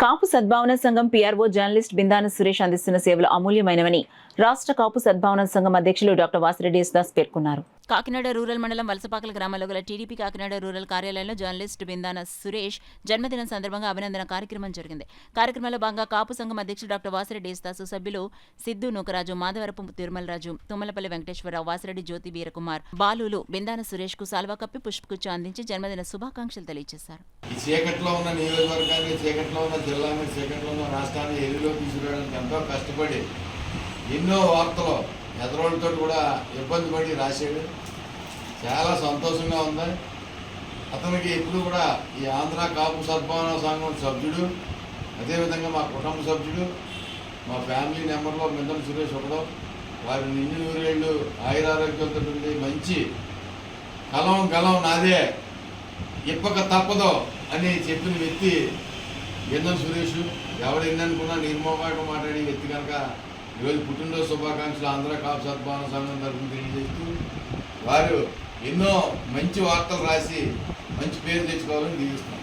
కాపు సద్భావన సంఘం PRO journalist Bindana Suresh అందిస్తున్న సేవలు అమూల్యమైనవని రాష్ట్ర కాపు సద్భావన సంఘం అధ్యక్షులు డాక్టర్ వాసిరెడ్డి యేసుదాస్ పేర్కొన్నారు. కాకినాడ రూరల్ మండలం వలసపాకల గ్రామంలో గల టీడీపీ కాకినాడ రూరల్ కార్యాలయంలో జర్నలిస్ట్ బిందాన సురేష్ జన్మదినం సందర్భంగా అభినందన కార్యక్రమం జరిగింది. కార్యక్రమంలో భాగంగా కాపు సంఘం అధ్యక్షుడు డాక్టర్ వాసిరెడ్డి యేసుదాస్, సభ్యులు సిద్దు నూకరాజు, మాధవరపు తిరుమలరాజు, తుమ్మలపల్లి వెంకటేశ్వరరావు, వాసిరెడ్డి జ్యోతి వీరకుమార్, బాలులు బిందాన సురేష్ కు సాల్వా కప్పి పుష్పగుచ్చ అందించి జన్మదిన శుభాకాంక్షలు తెలియజేశారు. ఈ చీకట్లో ఉన్న నియోజకవర్గాన్ని, చీకట్లో ఉన్న జిల్లాని, చీకట్లో ఉన్న రాష్ట్రాన్ని ఎదురులో తీసుకురావడానికి ఎంతో కష్టపడి ఎన్నో వార్తలు ఎదరోళ్ళతో కూడా ఇబ్బంది పడి రాశాడు. చాలా సంతోషంగా ఉంది. అతనికి ఎప్పుడు కూడా ఈ ఆంధ్ర కాపు సద్భావన సంఘం సభ్యుడు, అదేవిధంగా మా కుటుంబ సభ్యుడు, మా ఫ్యామిలీ నెంబర్లో మిందన సురేష్ ఒకడు. వారి నిండు నూరేళ్ళు ఆయురారోగ్యంతో ఉండి మంచి గలం నాదే ఇప్పక తప్పదో అని చెప్పిన వ్యక్తి మిందన సురేష్. ఎవడు ఎన్ననుకున్నా నిర్మోహంగా మాట్లాడే వ్యక్తి కనుక ఈరోజు పుట్టినరోజు శుభాకాంక్షలు ఆంధ్ర కాపు సద్భావన సంఘం తరఫున తెలియజేస్తూ వారు ఎన్నో మంచి వార్తలు రాసి మంచి పేరు తెచ్చుకోవాలని దీవిస్తున్నారు.